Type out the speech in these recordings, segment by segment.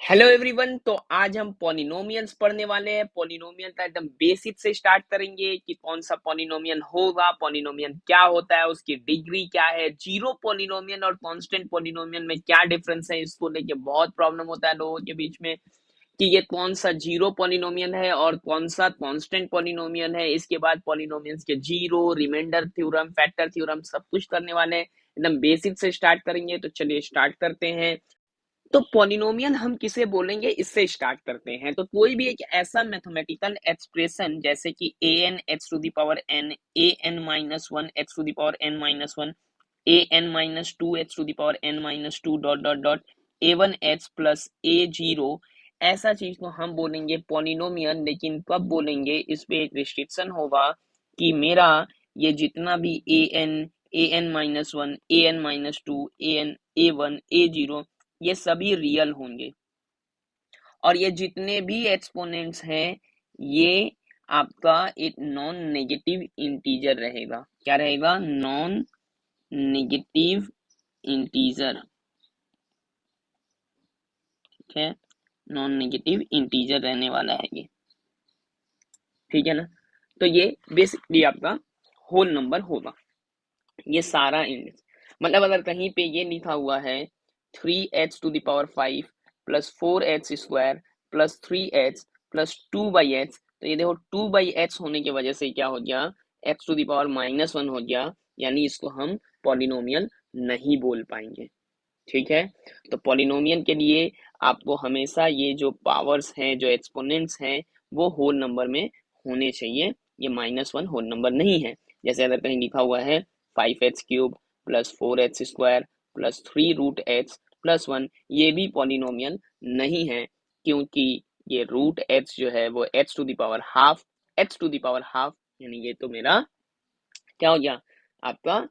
Hello everyone. तो आज हम पॉलिनोमियल्स पढ़ने वाले हैं। पॉलिनोमियल का एकदम बेसिक से स्टार्ट करेंगे कि कौन सा पॉलिनोमियल होगा, पॉलिनोमियल क्या होता है, उसकी डिग्री क्या है, जीरो पॉलिनोमियल और कांस्टेंट पॉलिनोमियल में क्या डिफरेंस है। इसको लेके बहुत प्रॉब्लम होता है लोगों के बीच में कि ये कौन सा जीरो पॉलिनोमियल है और कौन सा कांस्टेंट पॉलिनोमियल है। इसके बाद पॉलिनोमियल्स के zero, remainder theorem, factor theorem सब कुछ करने वाले हैं। एकदम बेसिक से स्टार्ट करेंगे। तो चलिए स्टार्ट करते हैं। तो पॉलिनोमियल हम किसे बोलेंगे, इससे स्टार्ट करते हैं। तो कोई भी एक ऐसा मैथमेटिकल एक्सप्रेशन जैसे कि A N H to the power N, A N minus one H to the power N minus one, A N minus two H to the power N minus two dot dot dot, A one H plus A zero, ऐसा चीज को हम बोलेंगे polynomial. लेकिन कब बोलेंगे, इस पे एक रिस्ट्रिक्शन होगा कि मेरा ये जितना भी ए N minus one, A N minus to, A N, A one, A zero, ये सभी रियल होंगे। और ये जितने भी एक्सपोनेंट्स हैं, ये आपका एक नॉन नेगेटिव इंटीजर रहेगा। क्या रहेगा? Non negative integer. ठीक है, नॉन नेगेटिव इंटीजर रहने वाला है ये। ठीक है ना। तो ये बेसिकली आपका होल नंबर होगा। ये सारा इंडेक्स, मतलब अगर कहीं पे ये लिखा हुआ है 3h⁵ plus 4h² plus 3h plus 2/h, तो ये देखो 2/h होने की वजह से क्या हो गया, x⁻⁻1 हो गया। यानी इसको हम पॉलिनोमियल नहीं बोल पाएंगे। ठीक है। तो पॉलिनोमियल के लिए आपको हमेशा ये जो पावर्स हैं, जो एक्सपोनेंट्स हैं, वो होल नंबर में होने चाहिए। ये -1 होल नंबर नहीं है। जैसे अगर कहीं लिखा हुआ है 5h³ plus 4h² plus 3√h plus 1, ये भी पॉलिनोमियल नहीं है, क्योंकि ये √h जो है वो h⁻½ h⁻½ यानी ये तो मेरा क्या हो गया, आपका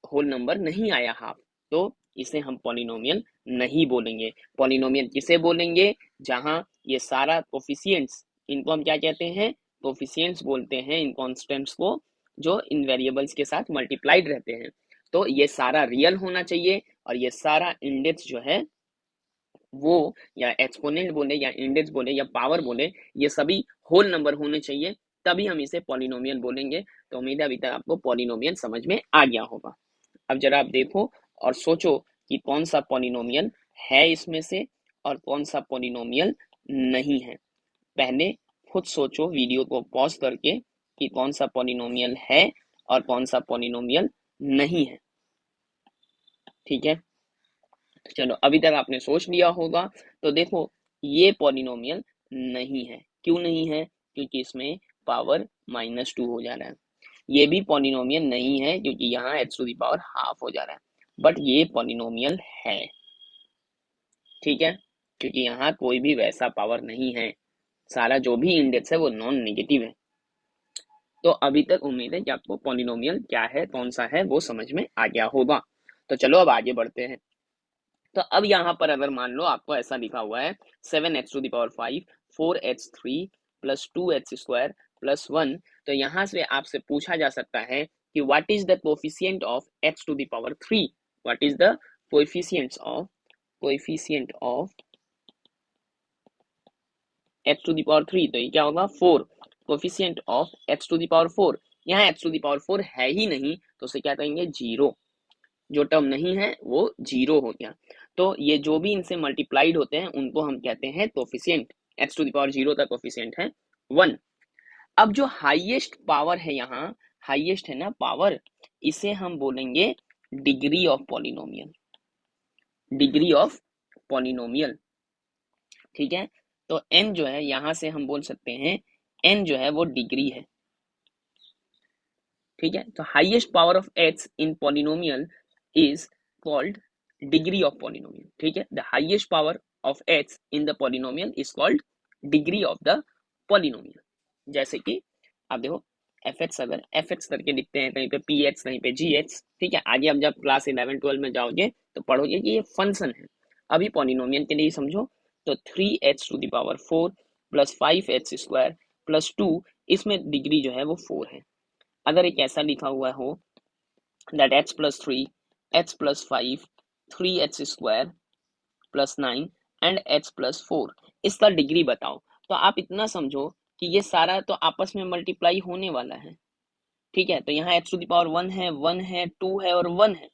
होल नंबर नहीं आया हाफ। तो इसे हम पॉलिनोमियल नहीं बोलेंगे। पॉलिनोमियल किसे बोलेंगे? जहां ये सारा कोफिशिएंट्स, इनको हम क्या कहते हैं, कोफिशिएंट्स बोलते हैं इन कांस्टेंट्स को, जो इन वेरिएबल्स के साथ मल्टीप्लाइड रहते हैं। तो ये सारा रियल होना चाहिए और ये सारा इंडेक्स जो है वो, या एक्सपोनेंट बोले या इंडेक्स बोले या पावर बोले, ये सभी होल नंबर होने चाहिए, तभी हम इसे पॉलिनोमियल बोलेंगे। तो उम्मीद है अभी तक आपको पॉलिनोमियल समझ में आ गया होगा। अब जरा आप देखो और सोचो कि कौन सा पॉलिनोमियल है इसमें से और कौन सा पॉलिनोमियल नहीं है। पहले खुद सोचो वीडियो को पॉज करके कि कौन सा पॉलिनोमियल है और कौन सा पॉलिनोमियल नहीं है। ठीक है, चलो अभी तक आपने सोच लिया होगा। तो देखो, ये पॉलिनोमियल नहीं है। क्यों नहीं है? क्योंकि इसमें पावर -2 हो जा रहा है। ये भी पॉलिनोमियल नहीं है क्योंकि यहाँ h⁻½ हो जा रहा है। बट ये पॉलिनोमियल है। ठीक है, क्योंकि यहाँ कोई भी वैसा पावर नहीं है, सारा जो भी इंडेक्स है वो नॉन नेगेटिव है। तो अभी तक उम्मीद है कि आपको पॉलिनोमियल क्या है, कौन सा है, वो समझ में आ गया होगा। तो चलो अब आगे बढ़ते हैं। तो अब यहाँ पर अगर मान लो आपको ऐसा लिखा हुआ है 7h⁵ 4h³ plus 2h² plus 1, तो यहाँ से आपसे पूछा जा सकता है कि what is the coefficient of h⁻3। What is the coefficients of h⁻3। तो ये क्या होगा, 4। कोफिशिएंट ऑफ h⁻4, यहाँ h⁻4 है ही नहीं, तो उसे क्या कहेंगे, जीरो। जो टर्म नहीं है वो जीरो हो गया। तो ये जो भी इनसे मल्टीप्लाइड होते हैं उनको हम कहते हैं कोफिशिएंट। h⁻0 का कोफिशिएंट है 1। अब जो हाईएस्ट पावर है, यहाँ हाईएस्ट है ना पावर, इसे हम बोलेंगे degree of polynomial. Degree of polynomial. ठीक है, तो n जो है यहाँ से हम बोल सकते हैं n जो है वो डिग्री है। ठीक है, तो highest power of h in polynomial is called degree of polynomial. ठीक है, the highest power of h in the polynomial is called degree of the polynomial. जैसे कि आप देखो fx, अगर fx करके लिखते हैं कहीं पे px, कहीं पे gx। ठीक है, आगे अब जब क्लास 11-12 में जाओगे तो पढ़ोगे कि ये फंक्शन है। अभी पॉलिनोमियल के लिए समझो, तो 3h⁴ प्लस 5h² प्लस 2, इसमें डिग्री जो है वो 4 है। अगर एक ऐसा लिखा हुआ हो that h+3, h+5, 3h² plus 9 and h plus 4, इसका डिग्री बताओ। तो आप इतना समझो कि ये सारा तो आपस में मल्टीप्लाई होने वाला है, ठीक है। तो यहाँ h टू द पावर 1 है, 1 है, 2 है और 1 है।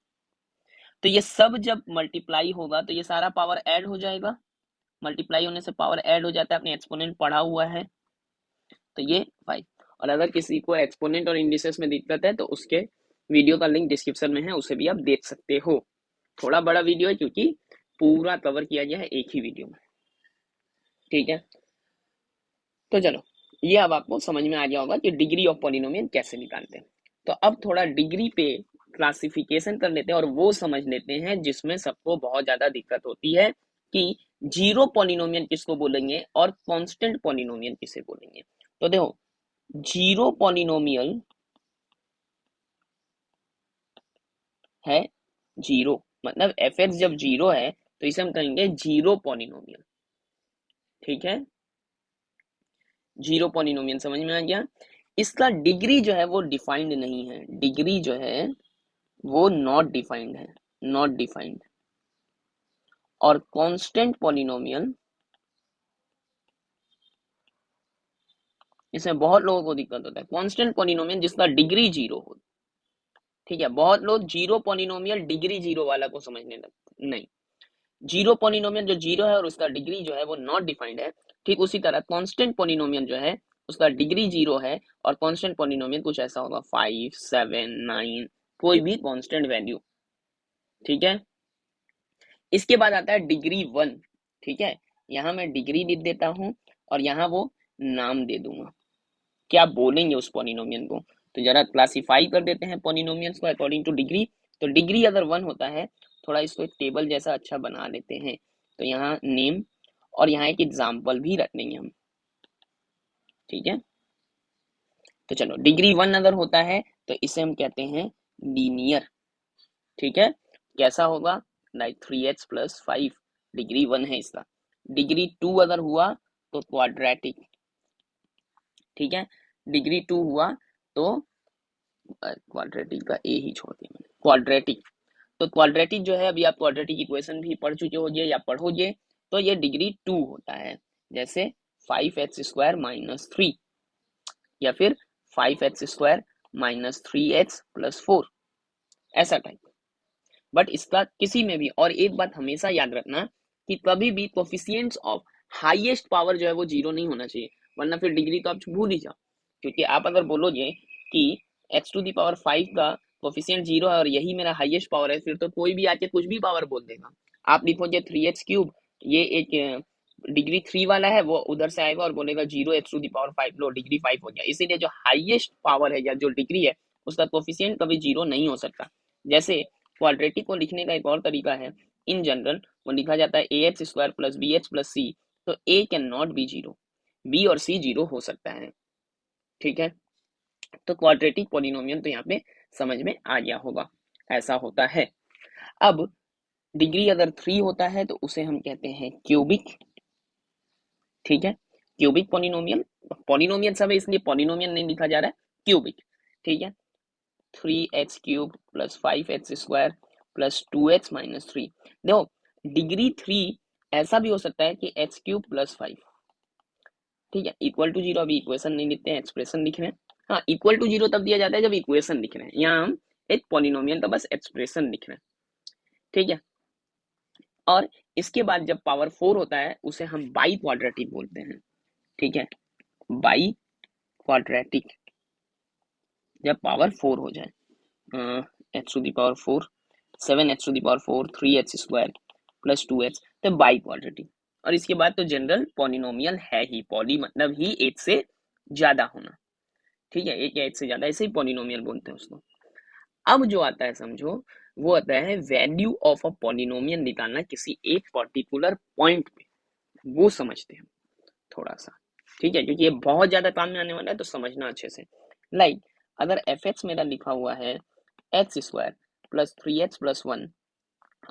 तो ये सब जब मल्टीप्लाई होगा तो ये सारा पावर ऐड हो जाएगा, मल्टीप्लाई होने से पावर ऐड हो जाता है, अपने एक्सपोनेंट पढ़ा हुआ है। तो ये 5। और अगर किसी को एक्सपोनेंट और इंडिसेस में दिक्कत है तो उसके वीडियो का लिंक डिस्क्रिप्शन में है, उसे भी आप देख सकते हो। थोड़ा बड़ा वीडियो है क्योंकि पूरा कवर किया गया है एक ही वीडियो में, ठीक है। तो चलो, ये अब आपको समझ में आ गया होगा कि डिग्री ऑफ पॉलिनोमियल कैसे निकालते हैं। तो अब थोड़ा डिग्री पे क्लासिफिकेशन कर लेते हैं और वो समझ लेते हैं जिसमें सबको बहुत ज्यादा दिक्कत होती है कि जीरो पॉलिनोमियल किसको बोलेंगे और कांस्टेंट पॉलिनोमियल किसे बोलेंगे। तो देखो, जीरो पॉलिनोमियल है जीरो, मतलब एफ एक्स जब जीरो है तो इसे हम कहेंगे जीरो पॉलिनोमियल, ठीक है। जीरो पॉलिनोमियल समझ में आ गया। इसका डिग्री जो है वो डिफाइंड नहीं है, डिग्री जो है वो नॉट डिफाइंड है, नॉट डिफाइंड। और कांस्टेंट पॉलिनोमियल, इसमें बहुत लोगों को दिक्कत होता है। कांस्टेंट पॉलिनोमियल जिसका डिग्री जीरो हो, ठीक है। बहुत लोग जीरो पॉलिनोमियल डिग्री जीरो वाला को समझने लगते, नहीं। जीरो पॉलिनोमियल जो जीरो है और उसका डिग्री जो है वो नॉट डिफाइंड है, ठीक उसी तरह कांस्टेंट पॉलिनोमियल जो है उसका डिग्री जीरो है और कांस्टेंट पॉलिनोमियल कुछ ऐसा होगा 5, 7, 9, कोई भी कांस्टेंट वैल्यू, ठीक है। इसके बाद आता है डिग्री 1, ठीक है। यहाँ मैं डिग्री लिख देता हूँ और यहाँ वो नाम दे दूंगा, क्या बोलेंगे उस पॉलिनोमियल को। तो जरा क्लासिफाई कर देते हैं पॉलिनोमियल्स को अकॉर्डिंग टू डिग्री। तो डिग्री अगर 1 होता है, थोड़ा इसको एक टेबल जैसा अच्छा बना लेते हैं। तो यहाँ नेम और यहाँ एक एग्जाम्पल भी रख देंगे हम, ठीक है। तो चलो, डिग्री 1 अगर होता है तो इसे हम कहते हैं लीनियर, ठीक है। कैसा होगा, लाइक 3x प्लस 5, डिग्री 1 है इसका। डिग्री 2 अगर हुआ तो क्वाड्रेटिक, ठीक है। डिग्री 2 हुआ तो क्वाड्रेटिक का ए ही छोड़ दिया मैंने, क्वाड्रेटिक। तो क्वाड्रेटिक जो है, अभी आप क्वाड्रेटिक इक्वेशन भी पढ़ चुके होंगे या पढ़ोगे, तो ये डिग्री 2 होता है। जैसे 5x² - 3 या फिर 5x² - 3x + 4, ऐसा टाइप। बट इसका किसी में भी, और एक बात हमेशा याद रखना कि कभी भी कोफिशिएंट्स ऑफ हाईएस्ट पावर जो है वो जीरो नहीं होना चाहिए, वरना फिर डिग्री तो आप भूल ही जाओ। क्योंकि आप अगर बोलोगे कि x⁵ का कोफिशिएंट जीरो है और यही मेरा हाईएस्ट पावर है, फिर तो कोई भी आके कुछ भी पावर बोल देगा। आप लिखोगे 3x³, ये एक डिग्री 3 वाला है, वो उधर से आएगा और बोलेगा 0 x⁵ लो डिग्री 5 हो गया। इसीलिए जो हाईएस्ट पावर है या जो डिग्री है उसका कोफिशिएंट कभी जीरो नहीं हो सकता। जैसे क्वाड्रेटिक को लिखने का एक और तरीका है, इन जनरल वो लिखा जाता है ax² + bx + c। तो a can not be zero, b और c जीरो हो सकता है, ठीक है। तो क्वाड्रेटिक पॉलिनोमियल तो यहाँ पे समझ में आ गया होगा, ऐसा होता है। अब डिग्री अगर 3 होता है तो उसे हम कहते हैं क्यूबिक, ठीक है। क्यूबिक पॉलिनोमियल, पॉलिनोमियल सब है इसलिए पॉलिनोमियल नहीं लिखा जा रहा है, क्यूबिक, ठीक है। 3x³ + 5x² + 2x - 3। देखो, डिग्री 3 ऐसा भी हो सकता है कि x³ + 5, ठीक है, इक्वल टू जीरो। अभी इक्वेशन नहीं लिखते हैं, एक्सप्रेशन लिख रहे हैं। हाँ, इक्वल टू जीरो तब दिया जाता है जब इक्वेशन लिख रहे हैं, यहाँ हम एक पॉलिनोमियल का बस एक्सप्रेशन लिख रहे हैं, ठीक है। और इसके बाद जब पावर 4 होता है उसे हम बाई क्वाड्रेटिक बोलते हैं, ठीक है। बाई क्वाड्रेटिक जब पावर 4 हो जाए, x⁴, 7x⁴, 3x² + 2x, तो बाई क्वाड्रेटिक। और इसके बाद तो जनरल पॉलिनोमियल है ही, पॉली मतलब ही एक से ज्यादा होना, ठीक है, एक या एक से ज्यादा, ऐसे ही पॉलिनोमियल बोलते हैं उसको। अब जो आता है समझो, वो आता है वैल्यू ऑफ अ पॉलिनोमियल निकालना किसी एक पर्टिकुलर पॉइंट पे, वो समझते हैं थोड़ा सा, ठीक है, क्योंकि ये बहुत ज्यादा काम में आने वाला है, तो समझना अच्छे से। लाइक अगर एफ एक्स मेरा लिखा हुआ है x² + 3x + 1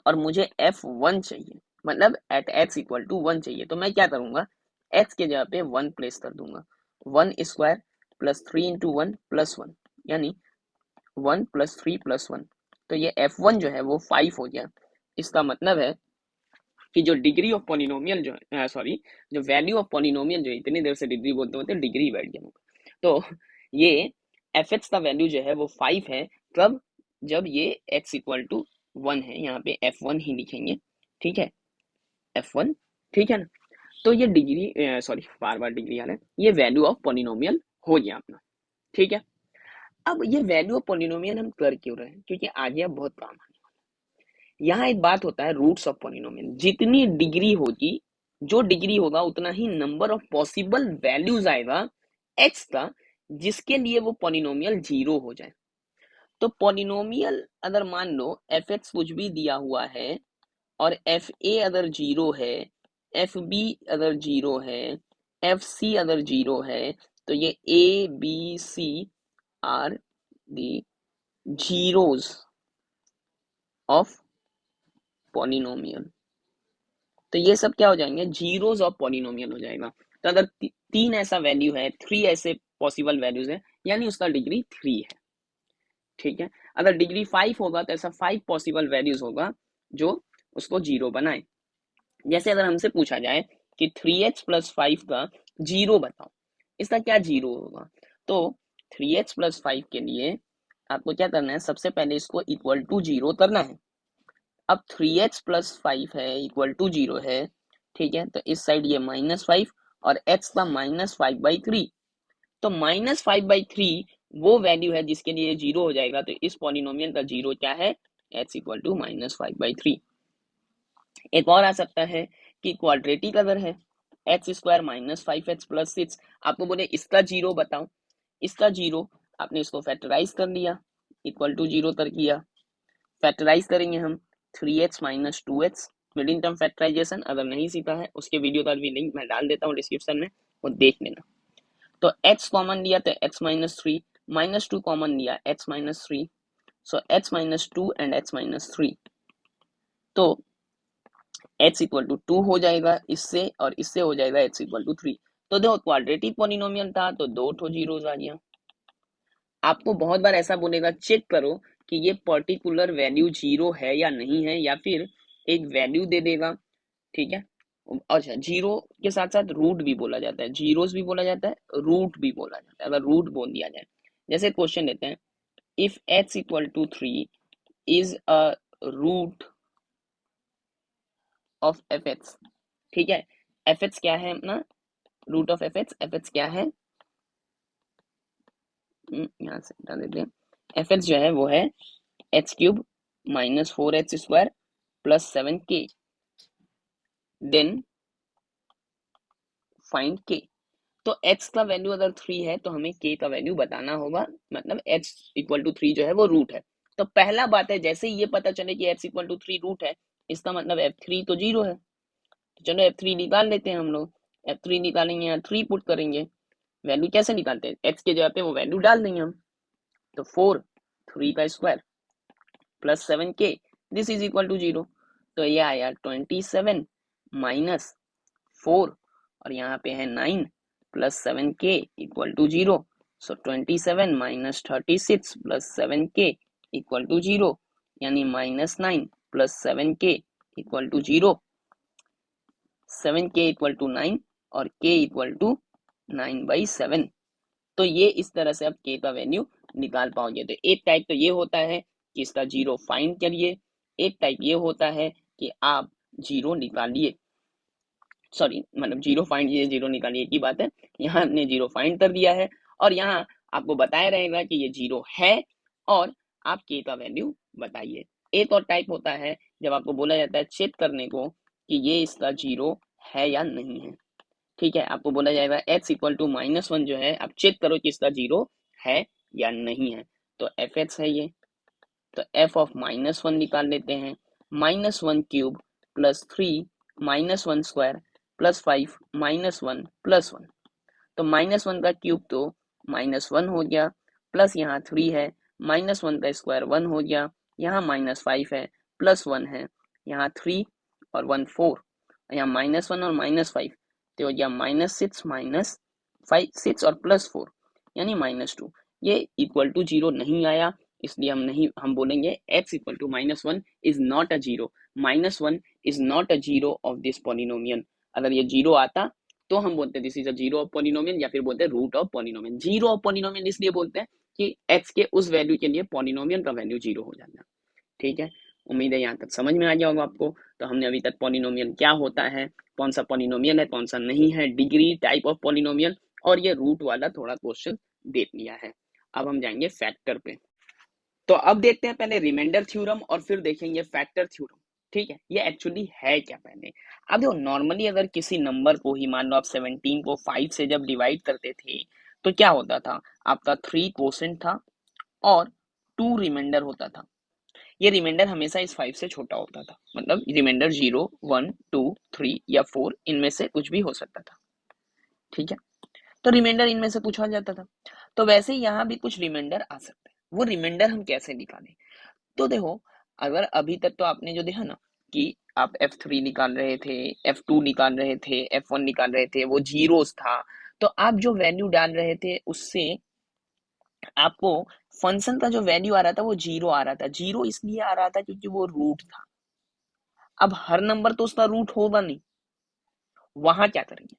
और मुझे f1 चाहिए, मतलब एट x = 1 चाहिए, तो मैं क्या करूंगा, x के जगह पे 1 प्लेस कर दूंगा। 1² + 3 × 1 + 1, यानी 1 + 3 + 1। तो ये f1 जो है वो 5 हो गया। इसका मतलब है कि जो डिग्री ऑफ पॉलिनोमियल जो सॉरी जो वैल्यू ऑफ पॉलिनोमियल जो इतनी देर से डिग्री बोलते होते डिग्री बैठ गया मुझे। तो ये एफ एक्स का वैल्यू जो है वो 5 है, कब? जब ये x इक्वल टू 1 है, यहाँ पे f1 ही लिखेंगे, ठीक है, f1, ठीक है ना। तो ये डिग्री सॉरी बार बार डिग्री आ रहा है, ये वैल्यू ऑफ पॉलिनोमियल हो गया अपना, ठीक है। अब ये वैल्यू ऑफ पॉलिनोमियल हम कर क्यों रहे हैं? क्योंकि आगे अब बहुत काम है। यहाँ एक बात होता है रूट्स ऑफ पॉलिनोमियल, जितनी डिग्री होगी, जो डिग्री होगा उतना ही नंबर ऑफ पॉसिबल वैल्यूज आएगा x का, जिसके लिए वो पॉलिनोमियल जीरो हो जाए। तो पॉलिनोमियल अगर मान लो एफ एक्स कुछ भी दिया हुआ है और एफ ए अगर जीरो है, एफ बी अगर जीरो है, एफ सी अगर जीरो है, तो ये A B C are the zeros of polynomial. तो ये सब क्या हो जाएंगे? जीरोज ऑफ पॉलिनोमियल हो जाएगा। तो अगर तीन ऐसा वैल्यू है, 3 ऐसे पॉसिबल वैल्यूज है, यानी उसका डिग्री 3 है, ठीक है। अगर डिग्री 5 होगा तो ऐसा 5 पॉसिबल वैल्यूज होगा जो उसको जीरो बनाए। जैसे अगर हमसे पूछा जाए कि 3x प्लस 5 का जीरो बताओ, इसका क्या जीरो होगा? तो 3x प्लस 5 के लिए आपको क्या करना है? सबसे पहले इसको इक्वल टू जीरो करना है। अब 3x प्लस 5 है इक्वल टू जीरो है, ठीक है, तो इस साइड ये -5 और x का -5/3। तो -5/3 वो वैल्यू है जिसके लिए जीरो हो जाएगा। तो इस पॉलिनोमियल का जीरो क्या है? x equal to -5/3। एक और आ सकता है कि क्वाड्रेटिक अगर है एक्स स्क्वायर -5x प्लस 6, आपको बोले इसका जीरो बताओ, इसका जीरो आपने इसको फैक्टराइज कर लिया, इक्वल टू जीरो कर किया। फैक्टराइज करेंगे हम 3x minus 2x, middle term factorisation अगर नहीं सीखा है उसके वीडियो का भी लिंक मैं डाल देता हूँ डिस्क्रिप्शन में, वो देख लेना। तो x कॉमन लिया तो x माइनस 3, -2 कॉमन लिया x minus 3, so x minus 2 and x minus 3, तो x इक्वल टू 2 हो जाएगा इससे, और इससे हो जाएगा x इक्वल टू 3। तो देखो क्वाड्रेटिक पॉलिनोमियल था तो दो ठो जीरोस आ गया। आपको बहुत बार ऐसा बोलेगा चेक करो कि ये पर्टिकुलर वैल्यू जीरो है या नहीं है, या फिर एक वैल्यू दे देगा, ठीक है। अच्छा, जीरो के साथ साथ रूट भी बोला जाता है, जीरोस भी बोला जाता है, रूट भी बोला जाता है। अगर रूट बोल दिया जाए, जैसे क्वेश्चन लेते हैं, if x equal to 3 is a root of F X, ठीक है। एफ एक्स क्या है अपना? रूट ऑफ एफ एक्स क्या है? यहाँ से हटा देते हैं। एफ एक्स जो है वो है x³ minus 4x² plus 7k, then find k। तो x का वैल्यू अगर 3 है तो हमें k का वैल्यू बताना होगा, मतलब x इक्वल टू 3 जो है वो रूट है। तो पहला बात है, जैसे ही ये पता चले कि x इक्वल टू 3 रूट है, इसका मतलब f3 तो जीरो है। तो चलो f3 निकाल लेते हैं हम लोग। f3 निकालेंगे, यहाँ 3 पुट करेंगे। वैल्यू कैसे निकालते हैं? x के जगह पे वो वैल्यू डाल देंगे हम। तो 4 3 का square plus 7k, this is equal to zero. तो ये आया 27 माइनस 4, और यहाँ पे है 9 plus 7k equal to zero. So 27 minus 36 plus 7k equal to zero, यानी -9 plus 7k equal to zero. 7k equal to 9 और k इक्वल टू 9/7। तो ये इस तरह से आप k का वैल्यू निकाल पाओगे। तो एक टाइप तो ये होता है कि इसका जीरो फाइंड करिए, एक टाइप ये होता है कि आप जीरो निकालिए, सॉरी मतलब जीरो फाइंड, ये जीरो निकालिए की बात है। यहाँ हमने जीरो फाइंड कर दिया है और यहाँ आपको बताया रहेगा कि ये जीरो है और आप k का वैल्यू बताइए। एक और टाइप होता है जब आपको बोला जाता है चेक करने को कि ये इसका जीरो है या नहीं है, ठीक है। आपको बोला जाएगा x इक्वल टू -1 जो है, आप चेक करो कि इसका जीरो है या नहीं है। तो एफ एक्स है ये, तो f ऑफ -1 निकाल लेते हैं। -1³ प्लस 3 -1² प्लस 5 -1 प्लस 1। तो -1 का क्यूब तो -1 हो गया, प्लस यहाँ 3 है, -1 का स्क्वायर 1 हो गया, यहाँ -5 है, प्लस 1 है, यहाँ 3 और 1 4, यहाँ -1 और -5, तो हो गया -6 -5 6 और प्लस 4 यानी -2। ये इक्वल टू जीरो नहीं आया, इसलिए हम बोलेंगे x equal to -1 is not a zero. -1 is not a zero of this polynomial. अगर ये जीरो आता तो हम बोलते हैं this is a zero of polynomial, या फिर बोलते हैं root of polynomial. Zero of polynomial इसलिए बोलते हैं कि x के उस वैल्यू के लिए पॉलिनोमियल का वैल्यू जीरो हो जाता है। ठीक है, उम्मीद है यहाँ तक समझ में आ गया होगा आपको। तो हमने अभी तक पॉलिनोमियल क्या होता है, कौन सा पॉलिनोमियल है, कौन सा नहीं है, डिग्री, टाइप ऑफ पॉलिनोमियल, और ये रूट वाला थोड़ा क्वेश्चन देख लिया है। अब हम जाएंगे फैक्टर पे। तो अब देखते हैं पहले रिमाइंडर थ्योरम और फिर देखेंगे फैक्टर थ्योरम। ठीक है, ये एक्चुअली है क्या पहले। अब देखो नॉर्मली अगर किसी नंबर को ही मान लो आप 17 को 5 से जब डिवाइड करते थे तो क्या होता था, आपका 3 क्वोशंट था और 2 रिमाइंडर होता था। ये रिमाइंडर हमेशा इस 5 से छोटा होता था, मतलब रिमाइंडर 0, 1, 2, 3 या 4 इनमें से कुछ भी हो सकता था। ठीक है, तो रिमाइंडर इनमें से पूछा जाता था। तो वैसे ही यहाँ भी कुछ रिमाइंडर आ सकते हैं। वो रिमाइंडर हम कैसे निकालें, तो देखो अगर अभी तक तो आपने जो देखा ना कि आप F3 निकाल रहे थे, F2 निकाल रहे थे, F1 निकाल रहे थे, वो जीरोस था, तो आप जो वैल्यू डाल रहे थे उससे आपको फंक्शन का जो वैल्यू आ रहा था वो जीरो आ रहा था। जीरो इसलिए आ रहा था क्योंकि वो रूट था। अब हर नंबर तो उसका रूट होगा नहीं, वहां क्या करेंगे,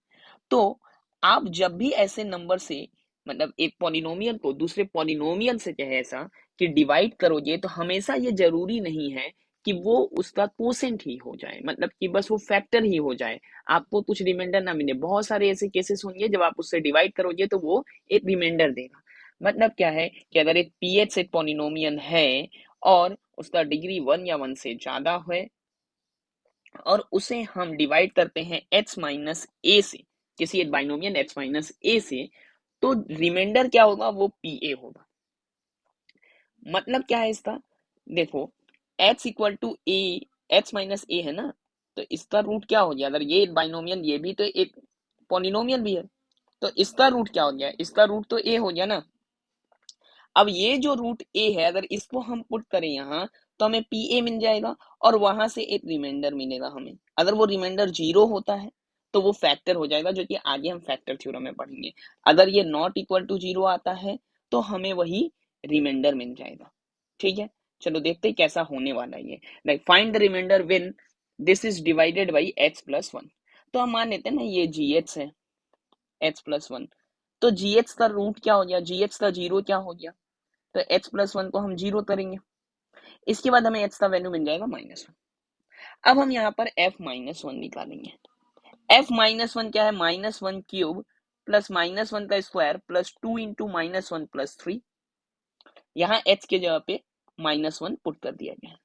तो आप जब भी ऐसे नंबर से मतलब एक पॉलिनोमियल को दूसरे पॉलिनोमियल से कहे ऐसा कि डिवाइड करोगे, तो हमेशा ये जरूरी नहीं है कि वो उसका कोसेंट ही हो जाए, मतलब कि बस वो फैक्टर ही हो जाए, आपको कुछ रिमाइंडर ना मिले। बहुत सारे ऐसे केसेस होंगे जब आप उससे डिवाइड करोगे तो वो एक रिमाइंडर देगा। मतलब क्या है कि अगर एक पीएच एक पॉलिनोमियल है और उसका डिग्री 1 या 1 से ज्यादा है और उसे हम डिवाइड करते हैं x माइनस ए से, किसी एक बाइनोमियल x माइनस ए से, तो रिमाइंडर क्या होगा, वो पी ए होगा। मतलब क्या है इसका, देखो x equal to A, x minus A है ना, तो इसका रूट क्या हो गया, अगर ये एक बाइनोमियल ये भी तो एक पॉलिनोमियल भी है, तो इसका रूट क्या हो गया, इसका रूट तो ए हो गया ना। अब ये जो रूट ए है अगर इसको हम पुट करें यहाँ तो हमें पी ए मिल जाएगा और वहां से एक रिमाइंडर मिलेगा हमें। अगर वो रिमाइंडर जीरो होता है तो वो फैक्टर हो जाएगा, जो कि आगे हम फैक्टर थ्योरम में पढ़ेंगे। अगर ये नॉट इक्वल टू जीरो आता है तो हमें वही रिमाइंडर मिल जाएगा। ठीक है, चलो देखते हैं कैसा होने वाला है ये। Like find the remainder when this is divided by H plus one. तो हम मान लेते हैं ना ये जी एच है, एच प्लस वन, तो जी एच का रूट क्या हो गया, जी एच का जीरो क्या हो गया, तो एच प्लस वन को हम जीरो करेंगे। इसके बाद हमें एच का वैल्यू मिल जाएगा माइनस वन। अब हम यहाँ पर एफ माइनस वन निकालेंगे। एफ माइनस वन क्या है, minus one cube plus minus one का square plus 2 into minus one plus 3। यहाँ एच के जगह पे माइनस वन पुट कर दिया गया,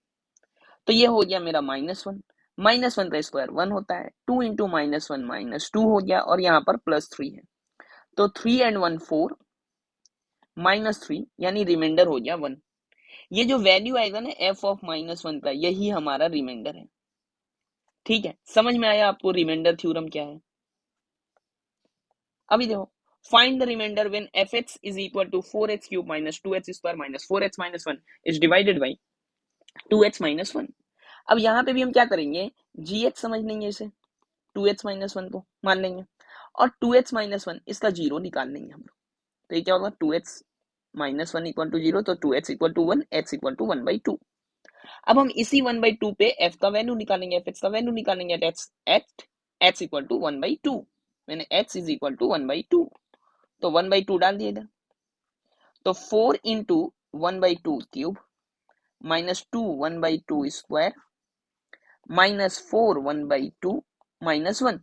तो ये हो गया मेरा माइनस वन। माइनस वन का स्क्वायर वन होता है, 2 into minus one minus two हो गया, और यहाँ पर प्लस 3 है, तो 3 एंड 1 4 माइनस 3, यानी रिमाइंडर हो गया 1। ये जो वैल्यू आएगा ना एफ ऑफ माइनस वन का, यही हमारा रिमाइंडर है। ठीक है, समझ में आया आपको रिमाइंडर थ्योरम क्या है। अभी देखो find the remainder when fx is equal to 4x cube minus 2x square minus 4x minus 1 is divided by 2x minus 1। अब यहाँ पे भी हम क्या करेंगे, gh समझ लेंगे इसे, 2x माइनस 1 को मान लेंगे, और 2x माइनस 1 इसका जीरो निकाल लेंगे हम लोग। तो ये क्या होगा, 2x minus 1 equal to zero, तो 2x equal to 1, x equal to 1 by 2। अब हम इसी 1/2 पे f का वैल्यू निकालेंगे, fx का वैल्यू निकालेंगे, एट x इक्वल टू 1/2, मैंने x इज इक्वल टू 1/2, तो 1/2 डाल दिए इधर, तो 4 into 1/2 cube minus 2 1/2 square minus 4 1/2 minus 1।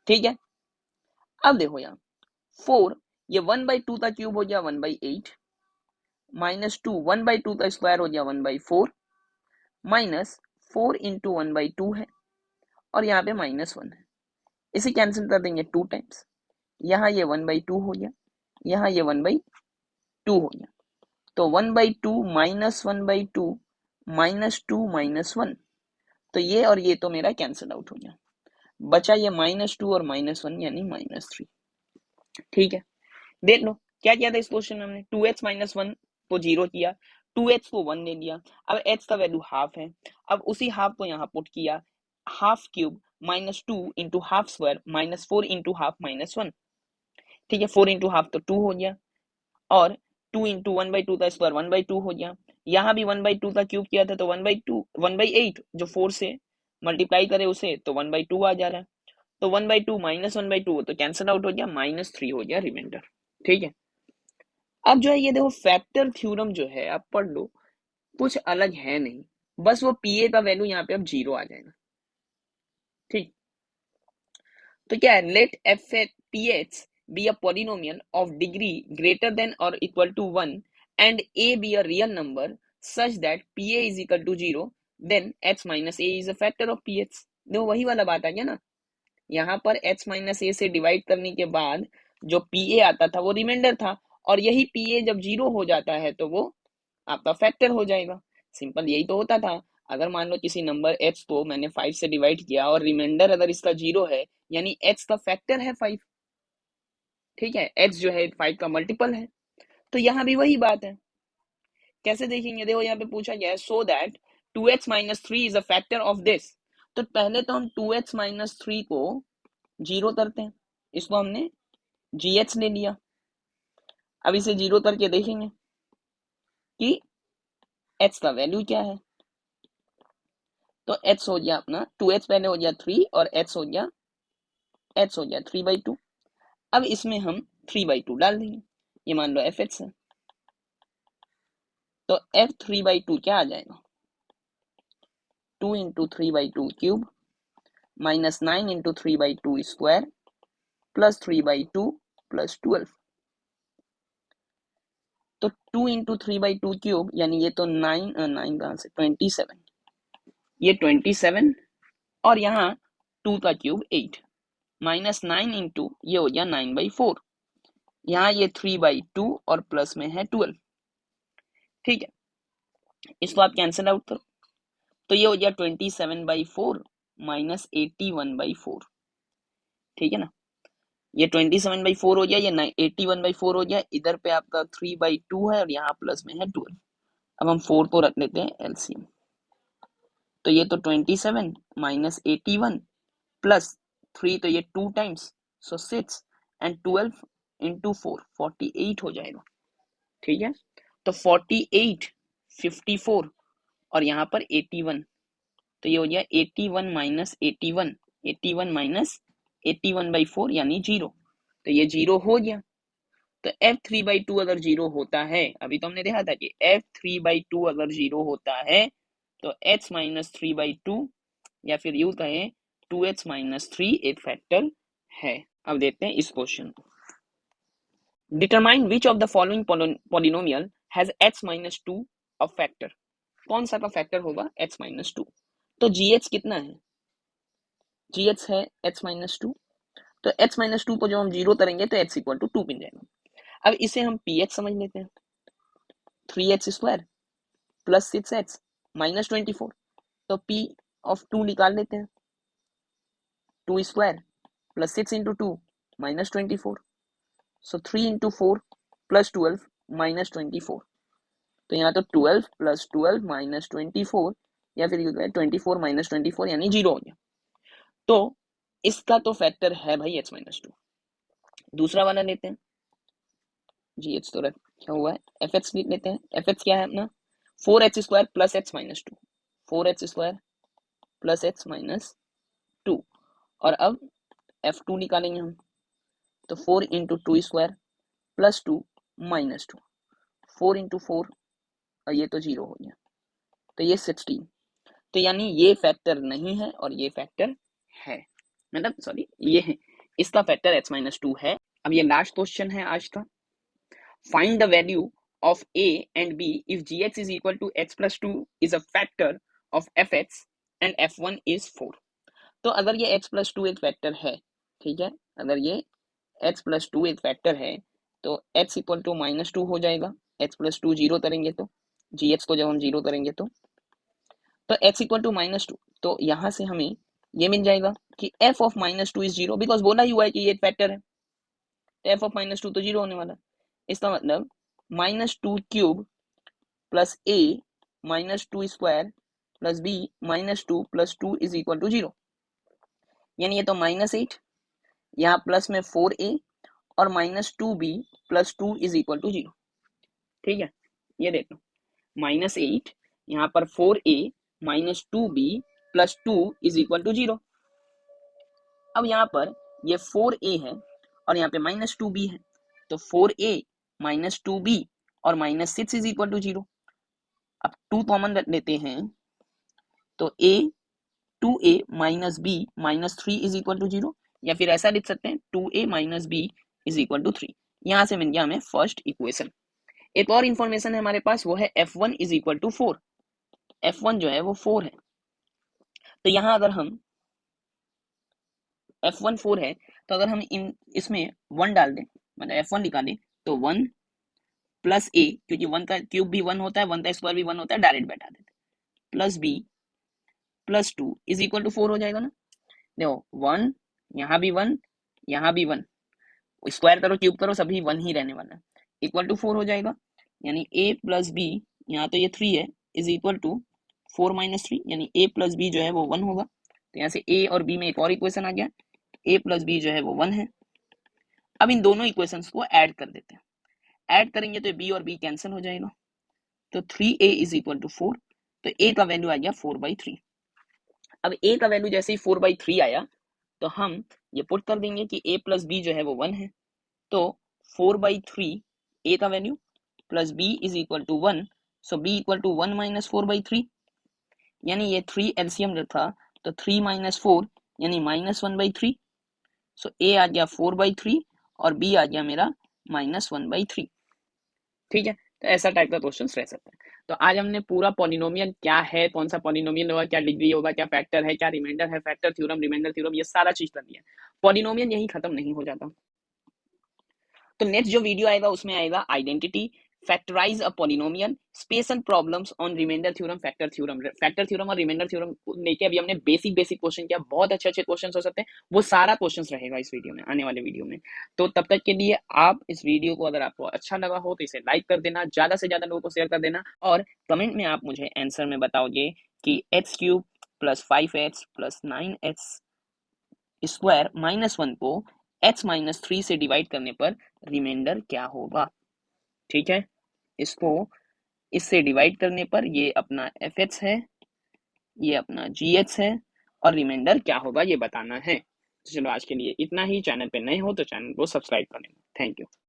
ठीक है, अब देखो यहाँ 4, ये 1/2 का क्यूब हो गया 1/8, माइनस 2 1/2 का स्क्वायर हो गया 1/4, माइनस 4 इंटू 1/2 है, और यहाँ पे माइनस 1 है, इसे कैंसिल कर देंगे 2 टाइम्स, यहाँ ये 1/2 हो गया, यहाँ ये 1/2 हो गया, तो 1/2 माइनस 1/2 माइनस 2 माइनस 1, तो ये और ये तो मेरा कैंसिल आउट हो गया, बचा ये माइनस 2 और माइनस 1 यानी माइनस 3। ठीक है, देख लो क्या किया था इस क्वेश्चन में हमने, 2x माइनस 1 को जीरो किया, 2x को 1 ले लिया, अब x का वैल्यू हाफ है, अब उसी हाफ को यहाँ पुट किया, half cube minus 2 into half square minus 4 into half minus 1। ठीक है, 4 इंटू हाफ तो 2 हो गया, और 2 इंटू 1/2 का स्क्वायर 1/2 हो गया, यहाँ भी 1/2 का क्यूब किया था तो 1/2 1/8 जो 4 से मल्टीप्लाई करे उसे तो 1/2 आ जा रहा है, तो 1/2 माइनस 1/2 तो कैंसल आउट हो गया, -3 हो गया रिमाइंडर। ठीक है, अब जो है ये देखो फैक्टर थ्योरम जो है आप पढ़ लो, कुछ अलग है नहीं, बस वो पीए का वैल्यू यहाँ पे अब 0 आ जाएगा। ठीक, तो क्या है, let F P H be a polynomial of degree greater than or equal to 1 and A B a real number such that P A is equal to 0, then H minus A is a factor of P H. देखो वही वाला बात आ गया ना, यहाँ पर H minus ए से divide करने के बाद जो पी ए आता था वो रिमाइंडर था, और यही पी ए जब 0 हो जाता है तो वो आपका फैक्टर हो जाएगा। सिंपल यही तो होता था। अगर मान लो किसी नंबर एच को मैंने 5 से डिवाइड किया और रिमाइंडर अगर इसका 0 है, यानी एच का फैक्टर है 5। ठीक है, एच जो है 5 का मल्टीपल है, तो यहाँ भी वही बात है। कैसे देखेंगे, देखो यहाँ पे पूछा गया है so that 2h minus 3 is a factor of this. तो पहले तो हम 2h माइनस 3 को 0 करते हैं, इसको हमने gh ले लिया। अब इसे 0 करके देखेंगे कि h का वैल्यू क्या है, तो h हो गया अपना 2h पहले हो गया 3 और h हो गया 3/2। अब इसमें हम 3/2 डाल देंगे, ये मान लो एफ एच है, तो एफ 3/2 क्या आ जाएगा, 2 into 3/2 cube minus 9 into 3/2 square plus 3/2 plus 12। तो 2 इंटू 3/2 क्यूब यानी ये तो 9 कहाँ से 27, ये 27 और यहाँ 2 का क्यूब 8 माइनस 9 इंटू ये हो गया 9/4, यहाँ ये 3/2 और प्लस में है 12। ठीक है, इसको आप कैंसिल आउट करो, तो ये हो गया 27/4 माइनस 81/4। ठीक है ना, ये 27/4 हो गया, ये 81/4 हो गया, इधर पे आपका 3/2 है और यहाँ प्लस में है 12। अब हम 4 को रख लेते हैं एलसीएम, तो ये तो 27 माइनस 81 प्लस 3, तो ये 2 टाइम्स, सो 6 एंड 12 इंटू 4 48 हो जाएगा। ठीक है, तो 48 54 और यहाँ पर 81, तो ये हो गया 81 माइनस 81, 81 माइनस 81/4 यानी 0, तो ये 0 हो गया। तो f3/2 अगर 0 होता है, अभी तो हमने देखा था कि f3/2 अगर 0 होता है तो h माइनस 3/2 या फिर यूं कहें 2h माइनस 3 एक फैक्टर है। अब देखते हैं इस क्वेश्चन को, determine which of the following polynomial has h minus 2 a factor. कौन सा का फैक्टर होगा h माइनस 2, तो gh कितना है, gh है h माइनस 2, तो h माइनस 2 को जब हम 0 करेंगे तो h इक्वल टू 2 मिल जाएगा। अब इसे हम ph समझ लेते हैं, 3h square plus 6h minus 24, तो p ऑफ 2 निकाल लेते हैं, 2 स्क्वायर प्लस 6 इंटू 2 माइनस 24, सो 3 इंटू 4 प्लस 12 माइनस 24, तो यहाँ तो 12 प्लस 12 माइनस 24 या फिर 24 माइनस 24 यानी 0 हो गया। तो इसका तो फैक्टर है भाई h माइनस 2। दूसरा वाला लेते हैं, जी एच तो रखा हुआ है, एफ एच लेते हैं, एफ एच क्या है अपना 4h square plus h minus 2, 4h square plus h minus 2, और अब f2 निकालेंगे हम, तो 4 into 2 square plus 2 minus 2, 4 into 4 और ये तो 0 हो गया, तो ये 16, तो यानी ये फैक्टर नहीं है और ये फैक्टर है, मतलब सॉरी ये है, इसका फैक्टर h माइनस 2 है। अब ये लास्ट क्वेश्चन है आज का, find the value of a and b if gx is equal to h plus 2 is a factor of fx and f1 is 4। तो अगर ये h plus 2 एक फैक्टर है, ठीक है, अगर ये h plus 2 एक फैक्टर है तो h इक्वल टू माइनस 2 हो जाएगा, h plus 2 जीरो करेंगे तो gh को जब हम जीरो करेंगे तो h इक्वल टू माइनस 2, तो यहाँ से हमें ये मिल जाएगा कि f of minus 2 is zero, because बोला ही हुआ है कि ये एक फैक्टर है, तो f ऑफ माइनस 2 तो जीरो होने वाला है। इसका मतलब minus 2 cube plus a minus 2 square plus b minus 2 plus 2 is equal to 0, यानी ये तो -8, यहाँ प्लस में 4a और -2b plus 2 is equal to 0। ठीक है, ये देख लो -8, यहाँ पर 4a -2b plus 2 is equal to 0। अब यहाँ पर ये 4a है और यहाँ पे -2b है, तो 4a माइनस 2b और -6 इज इक्वल टू 0। अब 2 कॉमन लेते हैं तो a 2a minus b minus 3 is equal to 0, या फिर ऐसा लिख सकते हैं 2a minus b is equal to 3। यहाँ से मिल गया हमें फर्स्ट इक्वेशन। एक और इन्फॉर्मेशन है हमारे पास, वो है f1 is equal to 4। f1 जो है वो 4 है, तो यहाँ अगर हम f1 4 है, तो अगर हम इसमें 1 डाल दें, मतलब f1 निकालें, तो 1 प्लस a, क्योंकि 1 का क्यूब भी 1 होता है, 1 का स्क्वायर भी 1 होता है, डायरेक्ट बैठा देते, plus b plus 2 is equal to 4 हो जाएगा ना। देखो 1, यहाँ भी 1, यहाँ भी 1, स्क्वायर करो क्यूब करो सभी 1 ही रहने वाला है, इक्वल टू 4 हो जाएगा। यानी a प्लस बी, यहाँ तो ये 3 है, इज इक्वल टू 4 माइनस 3, यानी a प्लस बी जो है वो 1 होगा। तो यहाँ से a और b में एक और इक्वेशन आ गया, a प्लस बी जो है वो 1 है। अब इन दोनों इक्वेशंस को ऐड कर देते हैं, ऐड करेंगे तो b और b कैंसिल हो जाएगा, तो 3a इज इक्वल टू 4, तो a का वैल्यू आ गया 4/3। अब a का वैल्यू जैसे ही 4/3 आया, तो हम ये पुट कर देंगे कि a प्लस बी जो है वो 1 है, तो 4/3 a का value plus b is equal to 1, so b equal to 1 minus 4/3, यानी ये 3 एलसीएम था, तो 3 माइनस 4 यानी -1/3, सो a आ गया 4/3 और b आ गया मेरा -1/3। ठीक है, तो ऐसा टाइप का क्वेश्चन रह सकता है। तो आज हमने पूरा पॉलिनोमियल क्या है, कौन सा पॉलिनोमियल होगा, क्या डिग्री होगा, क्या फैक्टर है, क्या रिमाइंडर है, फैक्टर थ्योरम, रिमाइंडर थ्योरम, ये सारा चीज कर दिया। पॉलिनोमियल यही खत्म नहीं हो जाता। तो नेक्स्ट जो वीडियो आएगा उसमें आएगा identity, factorise a polynomial, special problems on remainder theorem, factor theorem. Factor theorem और रिमाइंडर थ्योरम लेके अभी हमने बेसिक क्वेश्चन किया, बहुत अच्छे अच्छे क्वेश्चन हो सकते हैं, वो सारा क्वेश्चन रहेगा इस वीडियो में, आने वाले वीडियो में। तो तब तक के लिए आप इस वीडियो को, अगर आपको अच्छा लगा हो तो इसे लाइक कर देना, ज्यादा से ज्यादा लोगों को शेयर कर देना, और कमेंट में आप मुझे आंसर में बताओगे कि x³ + 5x + 9x स्क्वायर -1 को x-3 से डिवाइड करने पर रिमाइंडर क्या होगा। ठीक है, इसको इससे डिवाइड करने पर ये अपना fx है, ये अपना gx है, और रिमाइंडर क्या होगा ये बताना है। तो चलो आज के लिए इतना ही। चैनल पे नए हो तो चैनल को सब्सक्राइब कर लेना। Thank you.